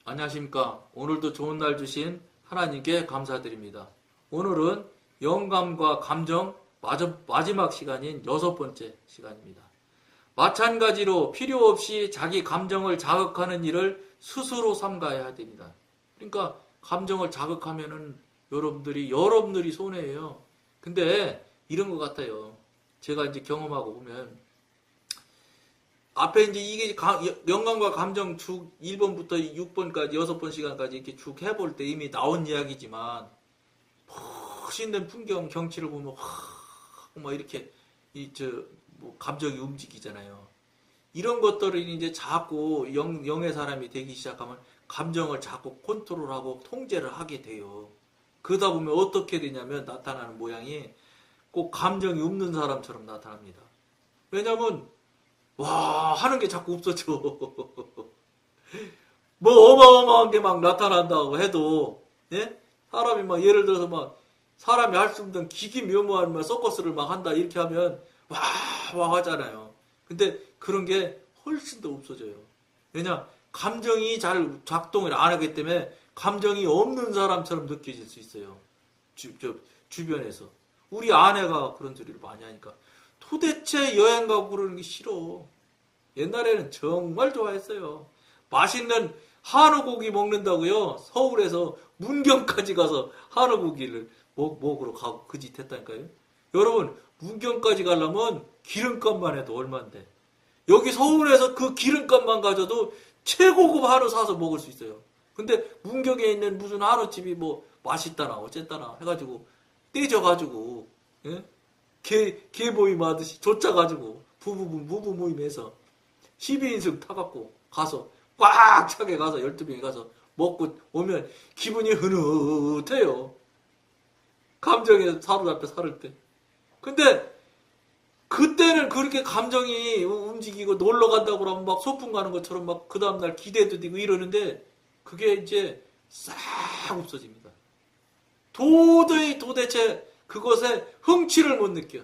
안녕하십니까. 오늘도 좋은 날 주신 하나님께 감사드립니다. 오늘은 영감과 감정 마지막 시간인 6번째 시간입니다. 마찬가지로 필요 없이 자기 감정을 자극하는 일을 스스로 삼가야 됩니다. 그러니까 감정을 자극하면은 여러분들이 손해예요. 근데 이런 것 같아요. 제가 이제 경험하고 보면 앞에 이제 이게 영감과 감정 쭉 1번부터 6번까지 6번 시간까지 이렇게 쭉 해볼 때 이미 나온 이야기지만 멋있는 풍경 경치를 보면 막 이렇게 뭐 감정이 움직이잖아요. 이런 것들을 이제 자꾸 영의 사람이 되기 시작하면 감정을 자꾸 컨트롤하고 통제를 하게 돼요. 그러다 보면 어떻게 되냐면 나타나는 모양이 꼭 감정이 없는 사람처럼 나타납니다. 왜냐면 하는 게 자꾸 없어져. 뭐 어마어마한 게 막 나타난다고 해도, 예? 사람이 막 예를 들어서 막 사람이 할 수 없는 기기묘모한 막 서커스를 막 한다 이렇게 하면 와 하잖아요. 근데 그런 게 훨씬 더 없어져요. 왜냐? 감정이 잘 작동을 안 하기 때문에 감정이 없는 사람처럼 느껴질 수 있어요. 주변에서. 우리 아내가 그런 소리를 많이 하니까 도대체 여행 가고 그러는 게 싫어. 옛날에는 정말 좋아했어요. 맛있는 한우고기 먹는다고요. 서울에서 문경까지 가서 한우고기를 먹으러 가고 그 짓 했다니까요. 여러분 문경까지 가려면 기름값만 해도 얼만데. 여기 서울에서 그 기름값만 가져도 최고급 한우 사서 먹을 수 있어요. 근데 문경에 있는 무슨 한우집이 뭐 맛있다나 어쨌다나 해가지고 떼져가지고 예? 개 모임 하듯이 쫓아가지고 부부 모임에서 12인승 타갖고 가서 꽉 차게 가서 12명이 가서 먹고 오면 기분이 흐뭇해요. 감정에 사로잡혀 살을 때. 근데 그때는 그렇게 감정이 움직이고 놀러 간다고 하면 막 소풍 가는 것처럼 막 그 다음날 기대도 되고 이러는데 그게 이제 싹 없어집니다. 도대체 그것에 흥취를 못 느껴.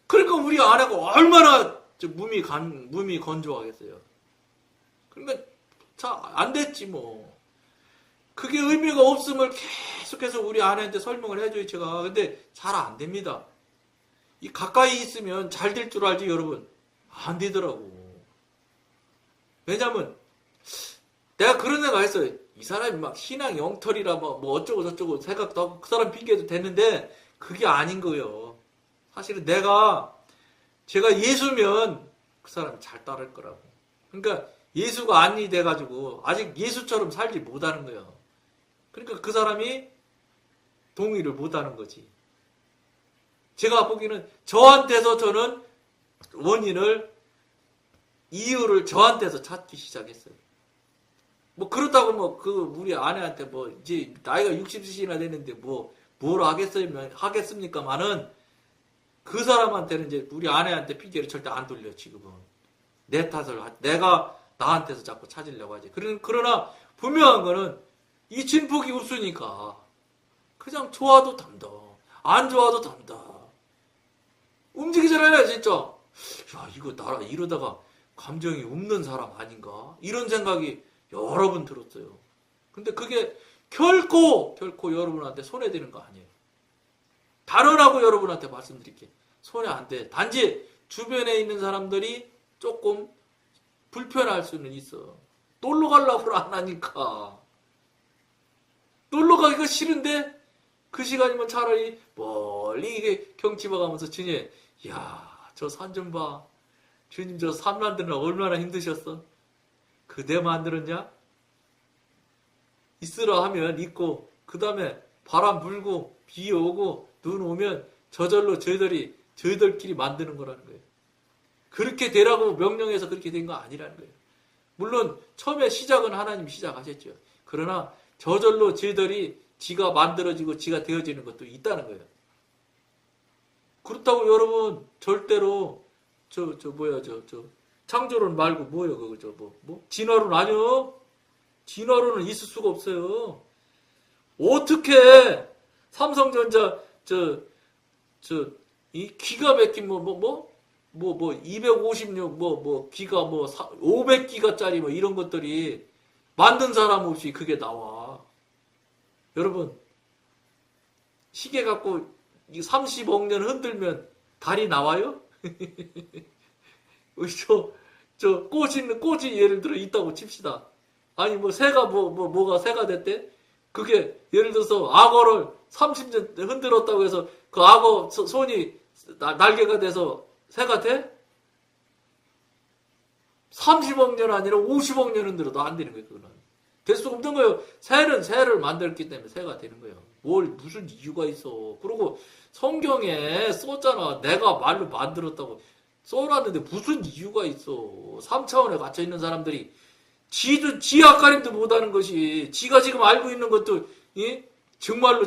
그러니까 우리 아내가 얼마나 몸이 건조하겠어요. 그러니까 안 됐지 뭐. 그게 의미가 없음을 계속해서 우리 아내한테 설명을 해줘요 제가. 근데 잘 안 됩니다. 이 가까이 있으면 잘 될 줄 알지 여러분. 안 되더라고. 왜냐면 내가 그런 생각 했어요. 이 사람이 막 신앙 영털이라 뭐 어쩌고 저쩌고 생각도 하고 그 사람 핑계도 됐는데 그게 아닌 거예요. 사실은 제가 예수면 그 사람이 잘 따를 거라고. 그러니까 예수가 아니 돼가지고 아직 예수처럼 살지 못하는 거예요. 그러니까 그 사람이 동의를 못하는 거지. 제가 보기에는 저한테서 저는 이유를 저한테서 찾기 시작했어요. 뭐 그렇다고 뭐 우리 아내한테 뭐 이제 나이가 60이나 됐는데 뭘 하겠습니까만은 그 사람한테는 이제 우리 아내한테 핑계를 절대 안 돌려 지금은. 내 탓을 내가 나한테서 자꾸 찾으려고 하지. 그러나 분명한 거는 이 진폭이 없으니까 그냥 좋아도 담다. 안 좋아도 담다. 움직이잖아요 진짜. 야 이거 나라 이러다가 감정이 없는 사람 아닌가? 이런 생각이 여러 번 들었어요. 근데 그게 결코 여러분한테 손해되는 거 아니에요. 단언하고 여러분한테 말씀드릴게요. 손해 안 돼. 단지 주변에 있는 사람들이 조금 불편할 수는 있어. 놀러 가려고 안 하니까. 놀러 가기가 싫은데 그 시간이면 차라리 멀리 이게 경치 봐가면서 주님, 저 산 좀 봐. 주님 저 산 만드느라 얼마나 힘드셨어? 그 내 만들었냐? 있으라 하면 있고 그 다음에 바람 불고 비 오고 눈 오면 저절로 저희들끼리 만드는 거라는 거예요. 그렇게 되라고 명령해서 그렇게 된 거 아니라는 거예요. 물론 처음에 시작은 하나님이 시작하셨죠. 그러나 저절로 저희들이 지가 만들어지고 지가 되어지는 것도 있다는 거예요. 그렇다고 여러분 절대로 창조론 말고 뭐예요 그거 진화론 아니요. 진화론은 있을 수가 없어요. 어떻게 삼성전자 이 기가 막힌 256 기가 500기가짜리 이런 것들이 만든 사람 없이 그게 나와. 여러분, 시계 갖고 30억 년 흔들면 달이 나와요? 꽃이 예를 들어 있다고 칩시다. 아니, 새가 뭐가 새가 됐대? 그게 예를 들어서 악어를 30년 흔들었다고 해서 그 악어 손이 날개가 돼서 새가 돼? 30억 년 아니라 50억 년 흔들어도 안 되는 거예요, 그거는. 될 수가 없는 거예요. 새를 만들었기 때문에 새가 되는 거예요. 무슨 이유가 있어. 그리고 성경에 썼잖아. 내가 말로 만들었다고 써놨는데 무슨 이유가 있어. 3차원에 갇혀있는 사람들이 지 앞가림도 못하는 것이 지가 지금 알고 있는 것도 정말로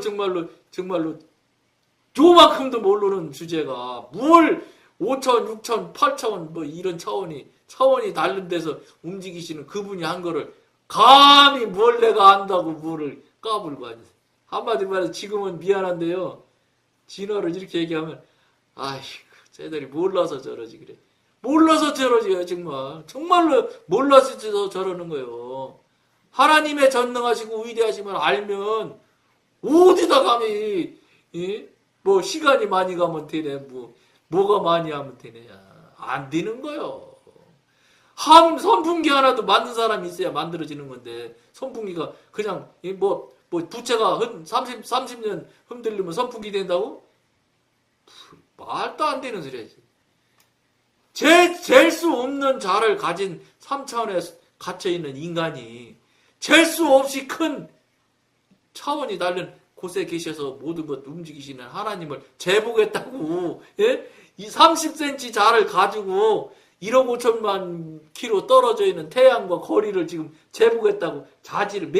요만큼도 모르는 주제가 뭘 5차원, 6차원, 8차원 이런 차원이 다른 데서 움직이시는 그분이 한 거를 감히 뭘 내가 안다고 뭐를 까불고 하니. 한마디로 말해서 지금은 미안한데요. 진화를 이렇게 얘기하면 아이고 쟤들이 몰라서 저러지 그래. 몰라서 저러지요 정말. 정말로 몰라서 저러는 거예요. 하나님의 전능하시고 위대하심을 알면 어디다 감히 시간이 많이 가면 되네. 뭐가 많이 하면 되네야. 안 되는 거요. 선풍기 하나도 만든 사람이 있어야 만들어지는 건데 선풍기가 그냥 부채가 30년 흔들리면 선풍기 된다고? 말도 안 되는 소리야지. 잴 수 없는 자를 가진 3차원에 갇혀있는 인간이 잴 수 없이 큰 차원이 다른 곳에 계셔서 모든 것 움직이시는 하나님을 재보겠다고 이 30cm 자를 가지고 1억 5천만 킬로 떨어져 있는 태양과 거리를 지금 재보겠다고 자지를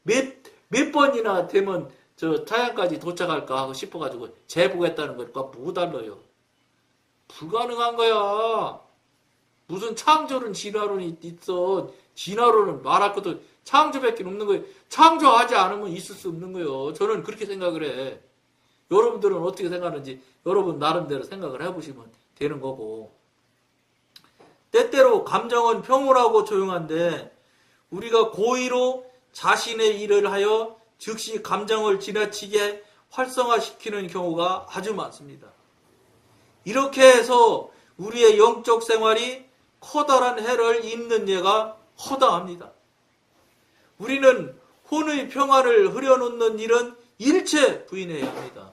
몇 번이나 되면 저 태양까지 도착할까 하고 싶어가지고 재보겠다는 것과 뭐 달라요? 불가능한 거야. 무슨 창조론 진화론이 있어. 진화론은 말할 것도 창조밖에 없는 거예요. 창조하지 않으면 있을 수 없는 거예요. 저는 그렇게 생각을 해. 여러분들은 어떻게 생각하는지 여러분 나름대로 생각을 해보시면 되는 거고. 때때로 감정은 평온하고 조용한데 우리가 고의로 자신의 일을 하여 즉시 감정을 지나치게 활성화시키는 경우가 아주 많습니다. 이렇게 해서 우리의 영적 생활이 커다란 해를 입는 예가 허다합니다. 우리는 혼의 평화를 흐려놓는 일은 일체 부인해야 합니다.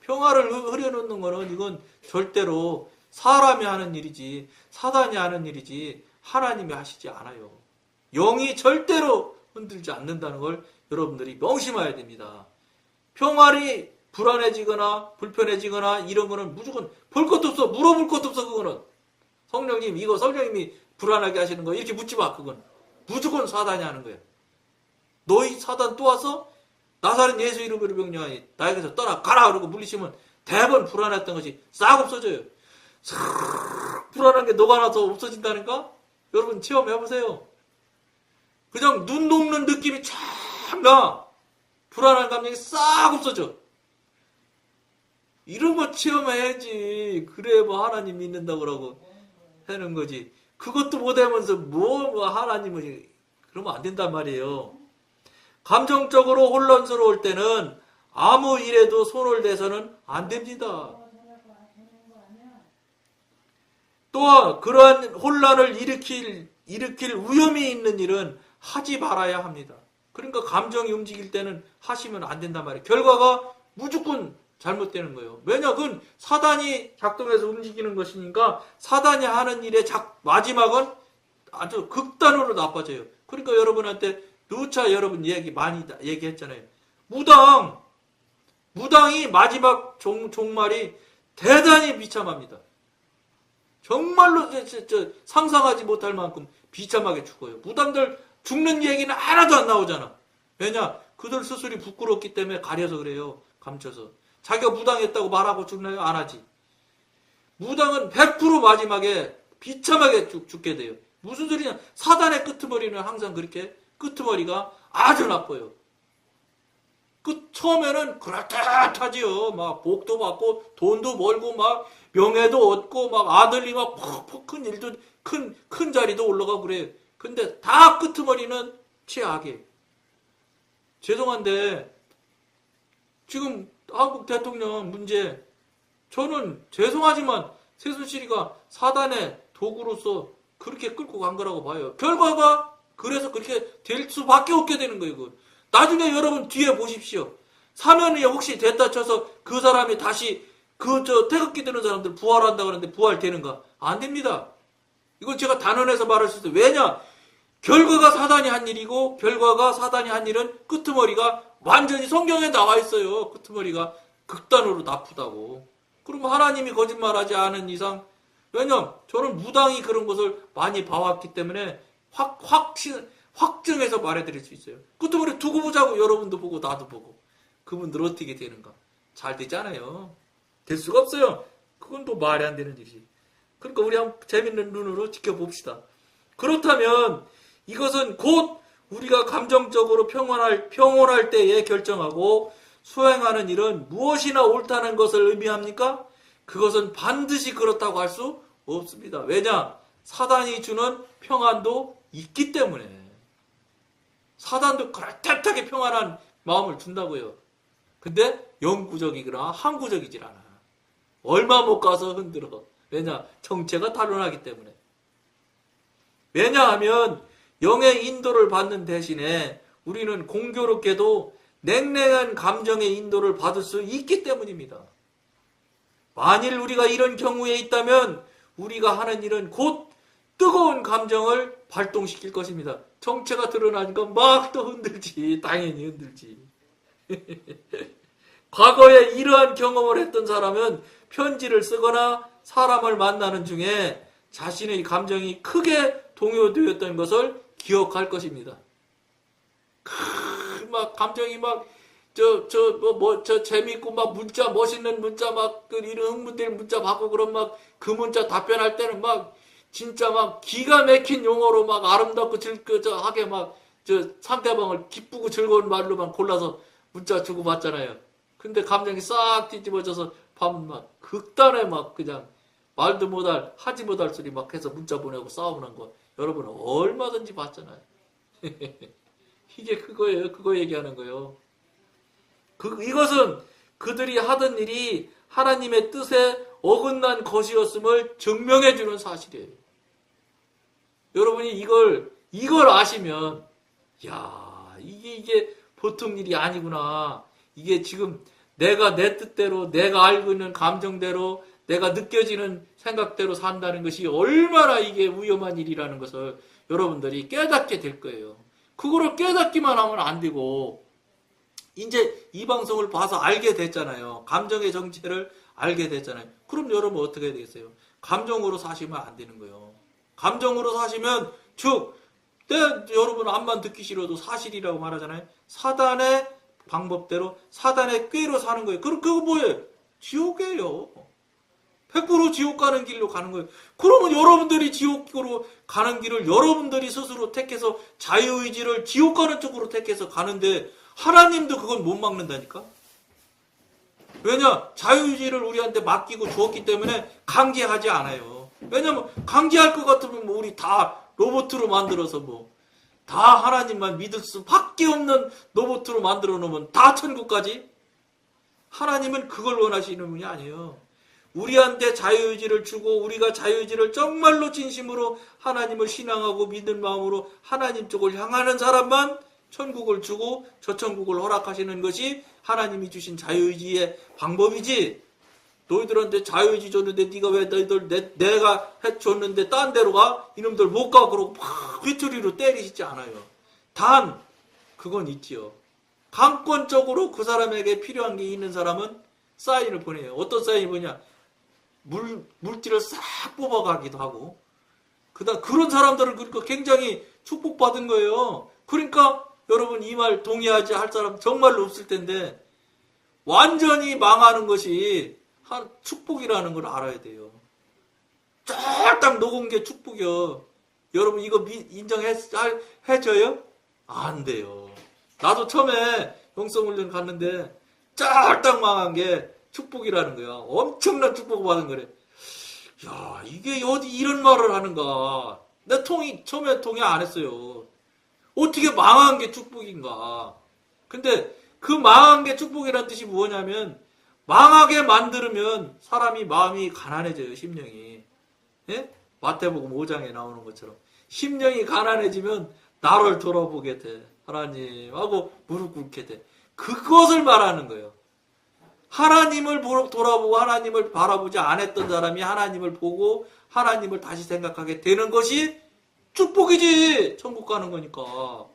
평화를 흐려놓는 것은 이건 절대로 사람이 하는 일이지 사단이 하는 일이지 하나님이 하시지 않아요. 영이 절대로 흔들지 않는다는 걸 여러분들이 명심해야 됩니다. 평화를 불안해지거나 불편해지거나 이런 거는 무조건 볼 것도 없어. 물어볼 것도 없어. 그거는 성령님 이거 성령님이 불안하게 하시는 거 이렇게 묻지 마. 그건 무조건 사단이 하는 거야. 너희 사단 또 와서 나사렛 예수 이름으로 명령하니 나에게서 떠나가라 그러고 물리치면 대번 불안했던 것이 싹 없어져요. 싹 불안한 게 녹아나서 없어진다니까? 여러분 체험해보세요. 그냥 눈 녹는 느낌이 쫙 나. 불안한 감정이 싹 없어져. 이런 거 체험해야지. 그래 하나님 믿는다고 라고 하는 거지. 그것도 못하면서 하나님은 그러면 안 된단 말이에요. 감정적으로 혼란스러울 때는 아무 일에도 손을 대서는 안 됩니다. 또한 그러한 혼란을 일으킬 위험이 있는 일은 하지 말아야 합니다. 그러니까 감정이 움직일 때는 하시면 안 된단 말이에요. 결과가 무조건 잘못되는 거예요. 왜냐? 그건 사단이 작동해서 움직이는 것이니까 사단이 하는 일의 마지막은 아주 극단으로 나빠져요. 그러니까 여러분한테 누차 여러분 많이 얘기했잖아요. 무당이 마지막 종말이 대단히 비참합니다. 정말로 상상하지 못할 만큼 비참하게 죽어요. 무당들 죽는 얘기는 하나도 안 나오잖아. 왜냐? 그들 스스로 부끄럽기 때문에 가려서 그래요. 감춰서. 자기가 무당했다고 말하고 죽나요? 안 하지. 무당은 100% 마지막에 비참하게 죽게 돼요. 무슨 소리냐? 사단의 끄트머리는 항상 그렇게 끄트머리가 아주 나빠요. 처음에는 그럴듯하지요. 막 복도 받고 돈도 벌고 막 명예도 얻고 막 아들이 막 퍽퍽 큰 일도 큰 자리도 올라가고 그래요. 근데 다 끄트머리는 최악이에요. 죄송한데 지금 한국 대통령 문제, 저는 죄송하지만 최순실이가 사단의 도구로서 그렇게 끌고 간 거라고 봐요. 결과가 그래서 그렇게 될 수밖에 없게 되는 거예요. 그건. 나중에 여러분 뒤에 보십시오. 사면이 혹시 됐다 쳐서 그 사람이 다시 태극기 드는 사람들 부활한다고 하는데 부활되는가? 안 됩니다. 이건 제가 단언해서 말할 수 있어요. 왜냐? 결과가 사단이 한 일이고 결과가 사단이 한 일은 끄트머리가 완전히 성경에 나와 있어요. 끄트머리가 극단으로 나쁘다고. 그럼 하나님이 거짓말하지 않은 이상, 왜냐면 저는 무당이 그런 것을 많이 봐왔기 때문에 확증해서 말해드릴 수 있어요. 끄트머리 두고 보자고. 여러분도 보고 나도 보고. 그분들 어떻게 되는가? 잘 되잖아요. 될 수가 없어요. 그건 또 말이 안 되는 일이지. 그러니까 우리 한번 재밌는 눈으로 지켜봅시다. 그렇다면 이것은 곧 우리가 감정적으로 평온할 때에 결정하고 수행하는 일은 무엇이나 옳다는 것을 의미합니까? 그것은 반드시 그렇다고 할 수 없습니다. 왜냐? 사단이 주는 평안도 있기 때문에. 사단도 그럴듯하게 평안한 마음을 준다고요. 근데 영구적이거나 항구적이질 않아. 얼마 못 가서 흔들어. 왜냐? 정체가 탄론하기 때문에. 왜냐하면 영의 인도를 받는 대신에 우리는 공교롭게도 냉랭한 감정의 인도를 받을 수 있기 때문입니다. 만일 우리가 이런 경우에 있다면 우리가 하는 일은 곧 뜨거운 감정을 발동시킬 것입니다. 정체가 드러나니까 막 또 흔들지. 당연히 흔들지. 과거에 이러한 경험을 했던 사람은 편지를 쓰거나 사람을 만나는 중에 자신의 감정이 크게 동요되었던 것을 기억할 것입니다. 막 감정이 막 재밌고 막 문자 멋있는 문자 막 이런 흥분될 문자 받고 그런 막 그 문자 답변할 때는 막 진짜 막 기가 막힌 용어로 막 아름답고 하게 막 상대방을 기쁘고 즐거운 말로만 골라서 문자 주고 받잖아요. 근데 감정이 싹 뒤집어져서 밤 막 극단에 막 그냥 말도 못할 하지 못할 소리 막 해서 문자 보내고 싸우는 거 여러분 얼마든지 봤잖아요. 이게 그거예요. 그거 얘기하는 거예요. 이것은 그들이 하던 일이 하나님의 뜻에 어긋난 것이었음을 증명해주는 사실이에요. 여러분이 이걸 아시면, 야, 이게 보통 일이 아니구나. 이게 지금 내가 내 뜻대로, 내가 알고 있는 감정대로, 내가 느껴지는 생각대로 산다는 것이 얼마나 이게 위험한 일이라는 것을 여러분들이 깨닫게 될 거예요. 그거를 깨닫기만 하면 안 되고, 이제 이 방송을 봐서 알게 됐잖아요. 감정의 정체를 알게 됐잖아요. 그럼 여러분 어떻게 해야 되겠어요? 감정으로 사시면 안 되는 거예요. 감정으로 사시면, 즉, 여러분 암만 듣기 싫어도 사실이라고 말하잖아요. 사단의 방법대로, 사단의 꾀로 사는 거예요. 그럼 그거 뭐예요? 지옥이에요. 100% 지옥 가는 길로 가는 거예요. 그러면 여러분들이 지옥으로 가는 길을 여러분들이 스스로 택해서 자유의지를 지옥 가는 쪽으로 택해서 가는데 하나님도 그건 못 막는다니까? 왜냐? 자유의지를 우리한테 맡기고 주었기 때문에 강제하지 않아요. 왜냐면 강제할 것 같으면 뭐 우리 다 로봇으로 만들어서 다 하나님만 믿을 수밖에 없는 로봇으로 만들어 놓으면 다 천국까지? 하나님은 그걸 원하시는 분이 아니에요. 우리한테 자유의지를 주고 우리가 자유의지를 정말로 진심으로 하나님을 신앙하고 믿는 마음으로 하나님 쪽을 향하는 사람만 천국을 주고 저 천국을 허락하시는 것이 하나님이 주신 자유의지의 방법이지. 너희들한테 자유의지 줬는데 네가 왜 내가 해줬는데 딴 데로 가? 이놈들 못 가. 그러고 막 휘투리로 때리시지 않아요. 단 그건 있지요. 강권적으로 그 사람에게 필요한 게 있는 사람은 사인을 보내요. 어떤 사인이 뭐냐? 물질을 싹 뽑아가기도 하고. 그다음 그런 사람들은 그러니까 굉장히 축복받은 거예요. 그러니까 여러분 이 말 동의하지 할 사람 정말로 없을 텐데 완전히 망하는 것이 한 축복이라는 걸 알아야 돼요. 쫙딱 녹은 게 축복이요. 여러분 이거 인정해줘요? 안 돼요. 나도 처음에 영성훈련 갔는데 쫙딱 망한 게 축복이라는 거야. 엄청난 축복을 받은 거래. 야, 이게 어디 이런 말을 하는가. 내 처음에 동의 안 했어요. 어떻게 망한 게 축복인가? 근데 그 망한 게 축복이란 뜻이 뭐냐면 망하게 만들면 사람이 마음이 가난해져요. 심령이. 예? 마태복음 5장에 나오는 것처럼 심령이 가난해지면 나를 돌아보게 돼. 하나님 하고 무릎 꿇게 돼. 그것을 말하는 거예요. 하나님을 돌아보고 하나님을 바라보지 않았던 사람이 하나님을 보고 하나님을 다시 생각하게 되는 것이 축복이지. 천국 가는 거니까.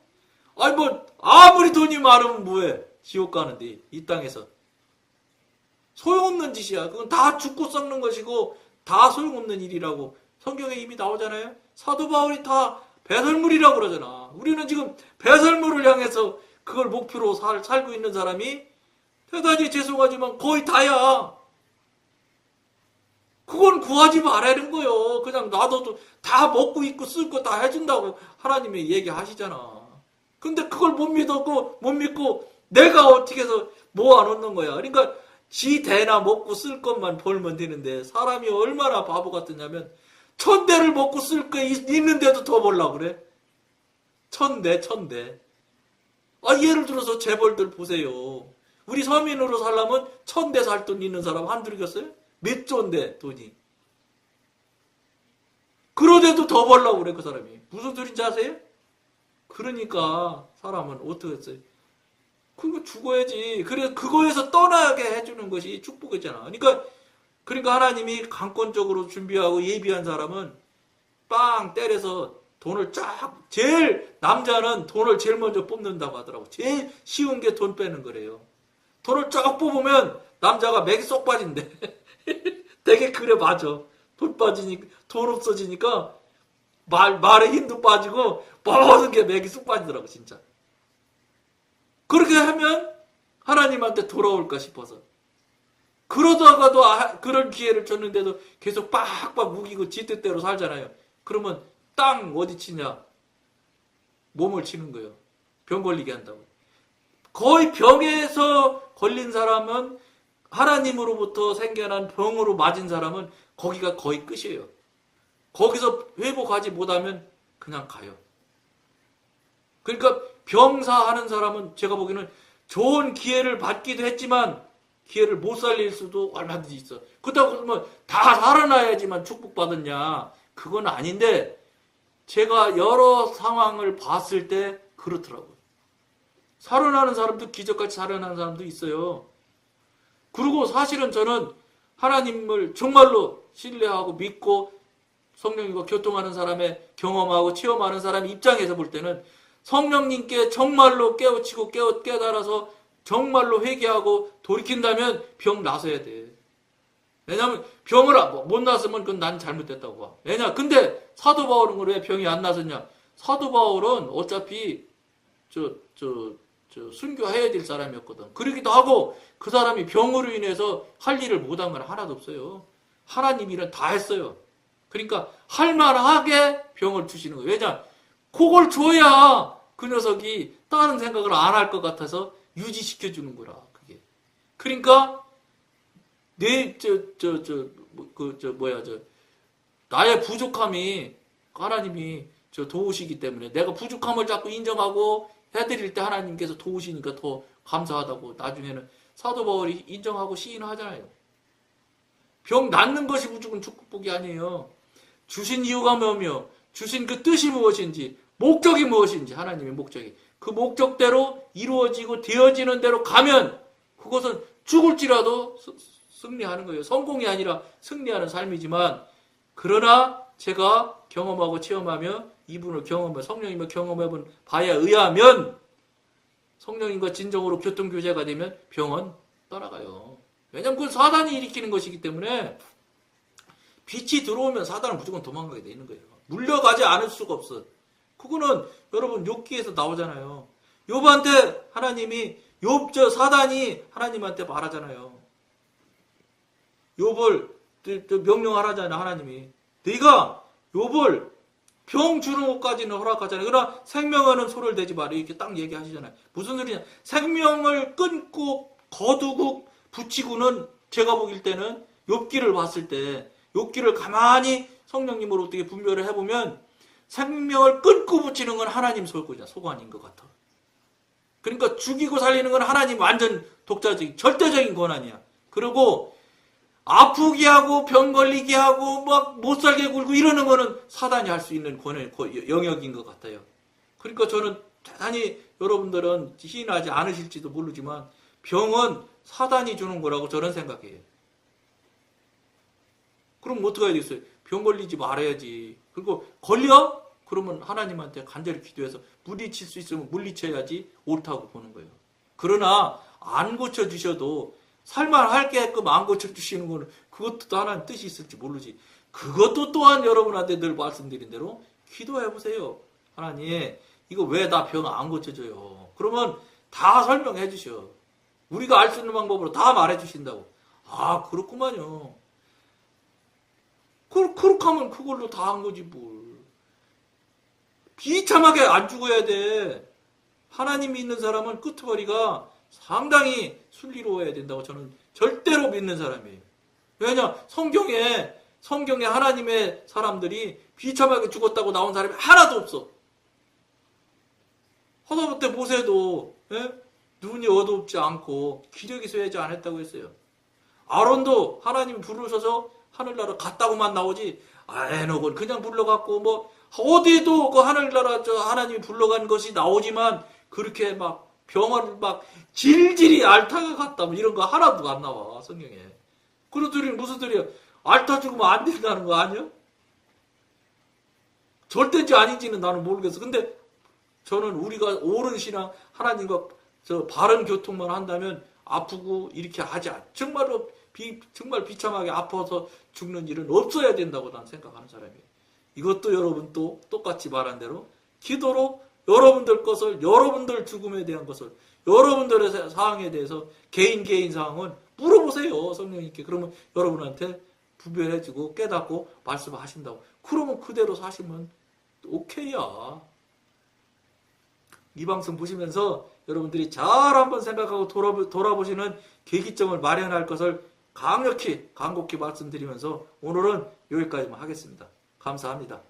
아니 뭐 아무리 돈이 많으면 뭐해. 지옥 가는데 이 땅에서. 소용없는 짓이야. 그건 다 죽고 썩는 것이고 다 소용없는 일이라고 성경에 이미 나오잖아요. 사도 바울이 다 배설물이라고 그러잖아. 우리는 지금 배설물을 향해서 그걸 목표로 살고 있는 사람이 대단히 죄송하지만 거의 다야. 그건 구하지 말라는 거요. 그냥 놔둬도 다 먹고 입고 쓸 거 다 해준다고 하나님이 얘기하시잖아. 근데 그걸 못 믿고 내가 어떻게 해서 모아놓는 거야. 그러니까 지 대나 먹고 쓸 것만 벌면 되는데 사람이 얼마나 바보 같으냐면 1000대를 먹고 쓸 거 있는데도 더 벌라고 그래. 1000대. 예를 들어서 재벌들 보세요. 우리 서민으로 살려면 1000대 살 돈 있는 사람 한둘이겠어요? 몇 조인데 돈이. 그러데도 더 벌라고 그래 그 사람이. 무슨 소린지 아세요? 그러니까 사람은 어떻게 했어요? 그거 죽어야지. 그래 그거에서 떠나게 해주는 것이 축복이잖아. 그러니까 하나님이 강권적으로 준비하고 예비한 사람은 빵 때려서 돈을 남자는 돈을 제일 먼저 뽑는다고 하더라고. 제일 쉬운 게 돈 빼는 거래요. 돈을 쫙 뽑으면 남자가 맥이 쏙 빠진대. 되게 그래 맞아. 돈 없어지니까 말에 힘도 빠지고 모든 게 맥이 쏙 빠지더라고 진짜. 그렇게 하면 하나님한테 돌아올까 싶어서. 그러다가도 그런 기회를 줬는데도 계속 빡빡 무기고 지 뜻대로 살잖아요. 그러면 땅 어디 치냐? 몸을 치는 거예요. 병 걸리게 한다고. 거의 병에서 걸린 사람은 하나님으로부터 생겨난 병으로 맞은 사람은 거기가 거의 끝이에요. 거기서 회복하지 못하면 그냥 가요. 그러니까 병사하는 사람은 제가 보기에는 좋은 기회를 받기도 했지만 기회를 못 살릴 수도 얼마든지 있어. 그렇다고 하면 다 살아나야지만 축복받았냐? 그건 아닌데 제가 여러 상황을 봤을 때 그렇더라고요. 살아나는 사람도 기적같이 살아나는 사람도 있어요. 그리고 사실은 저는 하나님을 정말로 신뢰하고 믿고 성령님과 교통하는 사람의 경험하고 체험하는 사람의 입장에서 볼 때는 성령님께 정말로 깨우치고 깨달아서 정말로 회개하고 돌이킨다면 병 나서야 돼. 왜냐하면 병을 못 났으면 그건 난 잘못됐다고 봐. 근데 사도 바울은 왜 병이 안 나섰냐? 사도 바울은 어차피 순교해야 될 사람이었거든. 그러기도 하고 그 사람이 병으로 인해서 할 일을 못한 건 하나도 없어요. 하나님 일은 다 했어요. 그러니까 할만하게 병을 주시는 거예요. 왜냐? 그걸 줘야 그 녀석이 다른 생각을 안 할 것 같아서 유지시켜주는 거라. 그게. 그러니까 나의 부족함이 하나님이 도우시기 때문에 내가 부족함을 자꾸 인정하고 해드릴 때 하나님께서 도우시니까 더 감사하다고 나중에는 사도 바울이 인정하고 시인하잖아요. 병 낫는 것이 무조건 축복이 아니에요. 주신 이유가 뭐며 주신 그 뜻이 무엇인지 목적이 무엇인지 하나님의 목적이 그 목적대로 이루어지고 되어지는 대로 가면 그것은 죽을지라도 승리하는 거예요. 성공이 아니라 승리하는 삶이지만 그러나 제가 경험하고 체험하며 이분을 성령님을 경험해본 바에 의하면 성령님과 진정으로 교통교제가 되면 병은 떠나가요. 왜냐하면 그건 사단이 일으키는 것이기 때문에 빛이 들어오면 사단은 무조건 도망가게 돼 있는 거예요. 물려가지 않을 수가 없어. 그거는 여러분 욥기에서 나오잖아요. 욥한테 하나님이 사단이 하나님한테 말하잖아요. 욥을 명령하라잖아요. 하나님이 네가 욥을 병 주는 것까지는 허락하잖아요. 그러나 생명에는 손을 대지 마라 이렇게 딱 얘기하시잖아요. 무슨 소리냐? 생명을 끊고 거두고 붙이고는 제가 보길 때는 욥기를 봤을 때 욥기를 가만히 성령님으로 어떻게 분별을 해보면 생명을 끊고 붙이는 건 하나님 소관인 것 같아. 그러니까 죽이고 살리는 건 하나님 완전 독자적인 절대적인 권한이야. 그리고 아프게 하고 병 걸리게 하고 막 못 살게 굴고 이러는 거는 사단이 할 수 있는 영역인 것 같아요. 그러니까 저는 대단히 여러분들은 희인하지 않으실지도 모르지만 병은 사단이 주는 거라고 저는 생각해요. 그럼 어떻게 해야 되겠어요? 병 걸리지 말아야지. 그리고 걸려? 그러면 하나님한테 간절히 기도해서 물리칠 수 있으면 물리쳐야지 옳다고 보는 거예요. 그러나 안 고쳐주셔도 살만하게끔 안 고쳐주시는 거는 그것도 하나님 뜻이 있을지 모르지. 그것도 또한 여러분한테 늘 말씀드린 대로 기도해보세요. 하나님 이거 왜 나 병 안 고쳐줘요? 그러면 다 설명해 주셔. 우리가 알 수 있는 방법으로 다 말해 주신다고. 아 그렇구만요. 그렇게 하면 그걸로 다 한 거지 뭘. 비참하게 안 죽어야 돼. 하나님이 있는 사람은 끄트머리가 상당히 순리로워야 된다고 저는 절대로 믿는 사람이에요. 왜냐? 성경에 하나님의 사람들이 비참하게 죽었다고 나온 사람이 하나도 없어. 하다못해 모세도 눈이 어둡지 않고 기력이 쇠하지 않았다고 했어요. 아론도 하나님이 부르셔서 하늘나라 갔다고만 나오지 에녹은 그냥 불러갔고 뭐 어디도 그 하늘나라 하나님이 불러간 것이 나오지만 그렇게 막 병원을 막 질질이 앓다가 갔다 뭐 이런 거 하나도 안 나와 성경에. 그러더니 무슨 소리야? 앓다 죽으면 안 된다는 거 아니야? 절대인지 아닌지는 나는 모르겠어. 근데 저는 우리가 옳은 신앙 하나님과 바른 교통만 한다면 아프고 이렇게 하지 않. 정말 비참하게 아파서 죽는 일은 없어야 된다고 난 생각하는 사람이에요. 이것도 여러분 또 똑같이 말한 대로 기도로 여러분들 것을, 여러분들 죽음에 대한 것을, 여러분들의 사항에 대해서 개인 사항은 물어보세요. 성령님께. 그러면 여러분한테 부별해주고 깨닫고 말씀하신다고. 그러면 그대로 사시면 오케이야. 이 방송 보시면서 여러분들이 잘 한번 생각하고 돌아보시는 계기점을 마련할 것을 간곡히 말씀드리면서 오늘은 여기까지만 하겠습니다. 감사합니다.